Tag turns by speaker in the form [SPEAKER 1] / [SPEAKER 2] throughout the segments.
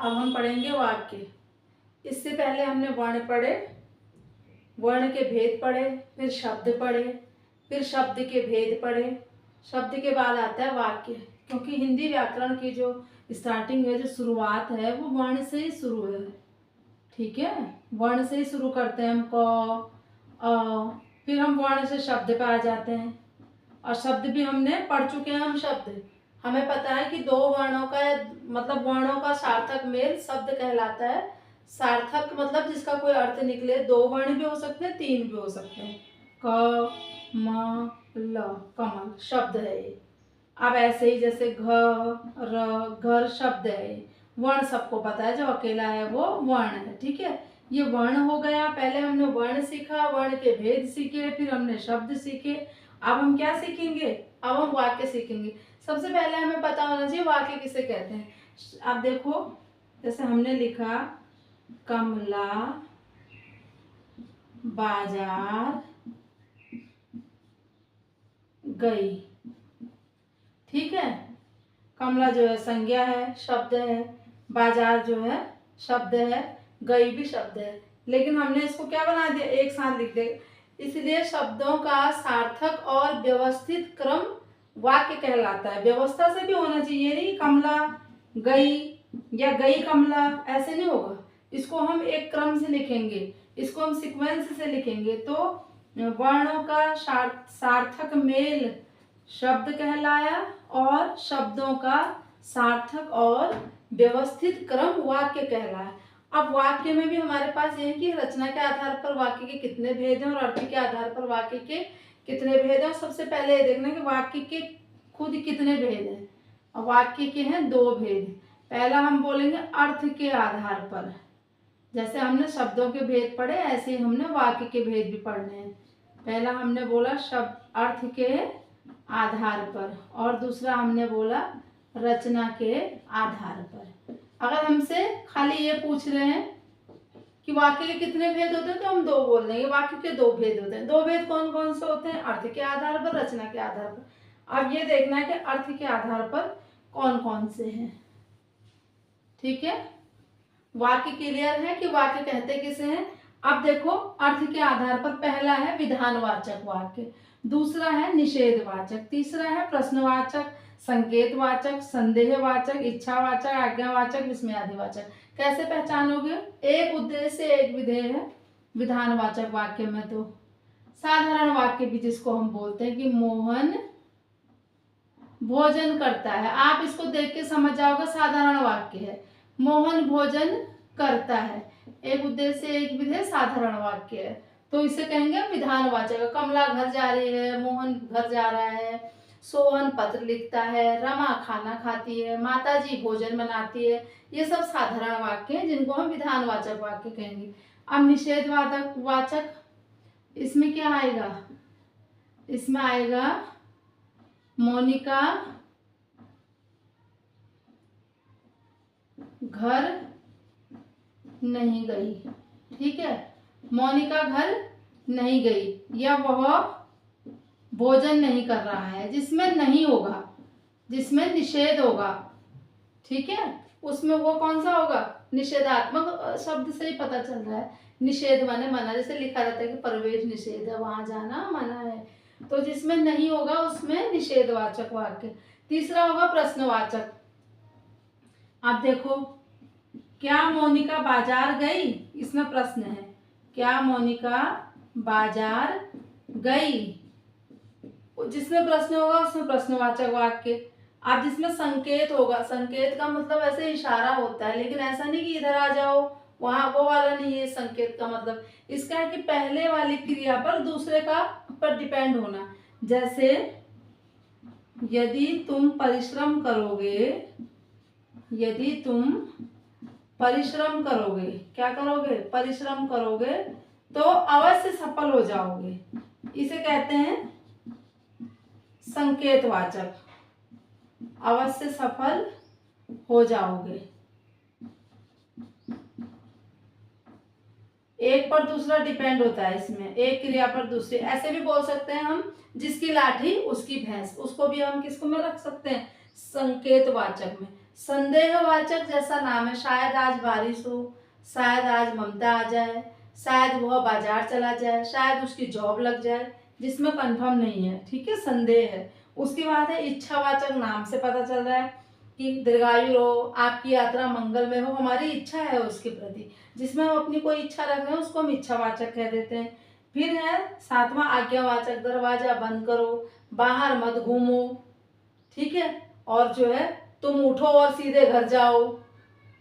[SPEAKER 1] अब हम पढ़ेंगे वाक्य। इससे पहले हमने वर्ण पढ़े, वर्ण के भेद पढ़े, फिर शब्द पढ़े, फिर शब्द के भेद पढ़े, शब्द के बाद आता है वाक्य। क्योंकि हिंदी व्याकरण की जो स्टार्टिंग है, जो शुरुआत है, वो वर्ण से ही शुरू है। ठीक है, वर्ण से ही शुरू करते हैं हम, क अ, फिर हम वर्ण से शब्द पे आ जाते हैं। और शब्द भी हमने पढ़ चुके हैं हम शब्द। हमें पता है कि दो वर्णों का मतलब वर्णों का सार्थक मेल शब्द कहलाता है। सार्थक मतलब जिसका कोई अर्थ निकले। दो वर्ण भी हो सकते हैं, तीन भी हो सकते हैं। क म ल, कमल शब्द है ये। अब ऐसे ही जैसे घ र, घर शब्द है। वर्ण सबको पता है, जो अकेला है वो वर्ण है। ठीक है, ये वर्ण हो गया। पहले हमने वर्ण सीखा, वर्ण के भेद सीखे, फिर हमने शब्द सीखे। अब हम क्या सीखेंगे? अब हम वाक्य सीखेंगे। सबसे पहले हमें पता होना चाहिए वाक्य किसे कहते हैं। अब देखो, जैसे हमने लिखा कमला बाजार गई। ठीक है, कमला जो है संज्ञा है, शब्द है। बाजार जो है शब्द है। गई भी शब्द है। लेकिन हमने इसको क्या बना दिया? एक साथ लिख दे। इसलिए शब्दों का सार्थक और व्यवस्थित क्रम वाक्य कहलाता है। व्यवस्था से भी होना चाहिए, नहीं कमला गई या गई कमला, ऐसे नहीं होगा। इसको हम एक क्रम से लिखेंगे, इसको हम सीक्वेंस से लिखेंगे। तो वर्णों का सार्थक मेल शब्द कहलाया, और शब्दों का सार्थक और व्यवस्थित क्रम वाक्य कहलाया। अब वाक्य में भी हमारे पास ये है कि रचना के आधार पर वाक्य के कितने भेद हैं और अर्थ के आधार पर वाक्य के कितने भेद हैं। सबसे पहले ये देखना कि वाक्य के खुद कितने भेद हैं। और वाक्य के हैं दो भेद। पहला हम बोलेंगे अर्थ के आधार पर। जैसे हमने शब्दों के भेद पढ़े, ऐसे ही हमने वाक्य के भेद भी पढ़ने हैं। पहला हमने बोला शब्द अर्थ के आधार पर, और दूसरा हमने बोला रचना के आधार पर। अगर हमसे खाली ये पूछ रहे हैं कि वाक्य के कितने भेद होते हैं, तो हम दो बोल देंगे। वाक्य के दो भेद होते हैं। दो भेद कौन कौन से होते हैं? अर्थ के आधार पर, रचना के आधार पर। अब ये देखना है कि अर्थ के आधार पर कौन कौन से हैं। ठीक है, वाक्य क्लियर है कि वाक्य कहते किसे हैं। अब देखो, अर्थ के आधार पर पहला है विधानवाचक वाक्य, दूसरा है निषेधवाचक, तीसरा है प्रश्नवाचक, संकेतवाचक, संदेहवाचक, इच्छावाचक, आज्ञावाचक, विस्मयादिवाचक। कैसे पहचानोगे? एक उद्देश्य एक विधेय है विधानवाचक वाक्य में। तो साधारण वाक्य भी जिसको हम बोलते हैं कि मोहन भोजन करता है, आप इसको देख के समझ जाओगे साधारण वाक्य है। मोहन भोजन करता है, एक उद्देश्य एक विधेय, साधारण वाक्य है। तो इसे कहेंगे विधानवाचक। कमला घर जा रही है, मोहन घर जा रहा है, सोहन पत्र लिखता है, रमा खाना खाती है, माताजी भोजन बनाती है। ये सब साधारण वाक्य हैं जिनको हम विधानवाचक वाक्य कहेंगे। अब निषेधवाचक वाचक, इसमें क्या आएगा? इसमें आएगा मोनिका घर नहीं गई। ठीक है, मोनिका घर नहीं गई, या वह भोजन नहीं कर रहा है। जिसमें नहीं होगा, जिसमें निषेध होगा, ठीक है, उसमें वो कौन सा होगा? निषेधात्मक शब्द से ही पता चल रहा है। निषेध माने मना, जैसे लिखा रहता है कि प्रवेश निषेध है, वहां जाना मना है। तो जिसमें नहीं होगा उसमें निषेधवाचक वाक्य। तीसरा होगा प्रश्नवाचक। आप देखो, क्या मोनिका बाजार गई? इसमें प्रश्न है, क्या मोनिका बाजार गई? जिसमें प्रश्न होगा उसमें प्रश्नवाचक वाक्य। अब जिसमें संकेत होगा, संकेत का मतलब ऐसे इशारा होता है, लेकिन ऐसा नहीं कि इधर आ जाओ, वहां वो वाला नहीं है संकेत का मतलब। इसका है कि पहले वाली क्रिया पर दूसरे का पर डिपेंड होना। जैसे यदि तुम परिश्रम करोगे, यदि तुम परिश्रम करोगे, क्या करोगे? परिश्रम करोगे तो अवश्य सफल हो जाओगे। इसे कहते हैं संकेतवाचक। अवश्य सफल हो जाओगे। एक पर दूसरा डिपेंड होता है इसमें, एक क्रिया पर दूसरी। ऐसे भी बोल सकते हैं हम, जिसकी लाठी उसकी भैंस, उसको भी हम किसको में रख सकते हैं? संकेतवाचक में। संदेहवाचक जैसा नाम है, शायद आज बारिश हो, शायद आज ममता आ जाए, शायद वह बाजार चला जाए, शायद उसकी जॉब लग जाए, जिसमें कंफर्म नहीं है, ठीक है, संदेह है। उसके बाद है इच्छावाचक, नाम से पता चल रहा है कि दीर्घायु रहो, आपकी यात्रा मंगल में हो, हमारी इच्छा है उसके प्रति, जिसमें हम अपनी कोई इच्छा रख रहे हैं उसको हम इच्छावाचक कह देते हैं। फिर है सातवां आज्ञावाचक, दरवाजा बंद करो, बाहर मत घूमो, ठीक है, और जो है तुम उठो और सीधे घर जाओ,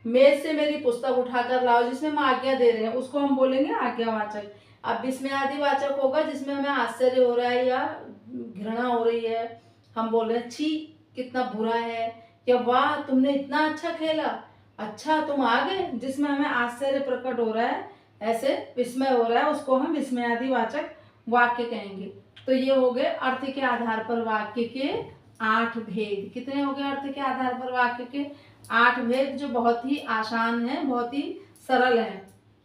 [SPEAKER 1] मेज से मेरी पुस्तक उठाकर लाओ, जिसमें हम आज्ञा दे रहे हैं उसको हम बोलेंगे आज्ञावाचक। अब विस्मयादिवाचक होगा, जिसमें हमें आश्चर्य हो रहा है या घृणा हो रही है, हम बोल रहे हैं छी कितना बुरा है, या वाह तुमने इतना अच्छा खेला, अच्छा तुम आ गए, जिसमें हमें आश्चर्य प्रकट हो रहा है, ऐसे विस्मय हो रहा है, उसको हम विस्मयादिवाचक वाक्य कहेंगे। तो ये हो गए अर्थ के आधार पर वाक्य के 8 भेद। कितने हो गए अर्थ के आधार पर वाक्य के? 8 भेद, जो बहुत ही आसान है, बहुत ही सरल है।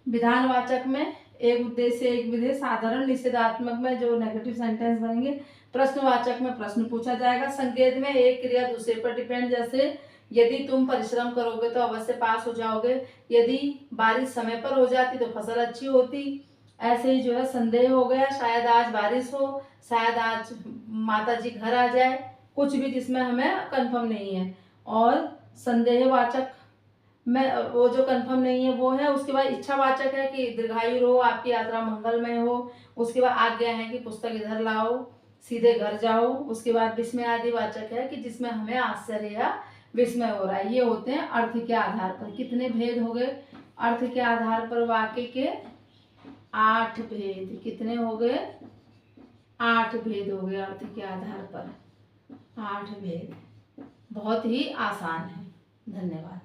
[SPEAKER 1] विधानवाचक में एक उद्देश्य एक विधेय, साधारण निषेधात्मक में जो नेगेटिव सेंटेंस बनेंगे, प्रश्नवाचक में प्रश्न पूछा जाएगा, संकेत में एक क्रिया दूसरे पर डिपेंड, जैसे यदि तुम परिश्रम करोगे तो अवश्य पास हो जाओगे, यदि बारिश समय पर हो जाती तो फसल अच्छी होती। ऐसे ही जो है संदेह हो गया, शायद आज बारिश हो, शायद आज माता जी घर आ जाए, कुछ भी जिसमें हमें कंफर्म नहीं है। और संदेहवाचक में वो जो कंफर्म नहीं है वो है। उसके बाद इच्छावाचक है कि दीर्घायु रहो, आपकी यात्रा मंगलमय हो। उसके बाद आज्ञा है कि पुस्तक इधर लाओ, सीधे घर जाओ। उसके बाद विस्मयादिवाचक है कि जिसमें हमें आश्चर्य या विस्मय हो रहा है। ये होते हैं अर्थ के आधार पर। कितने भेद हो गए? अर्थ के आधार पर वाक्य के 8 भेद। कितने हो गए? 8 भेद हो गए अर्थ के आधार पर। 8 भेद, बहुत ही आसान है। धन्यवाद।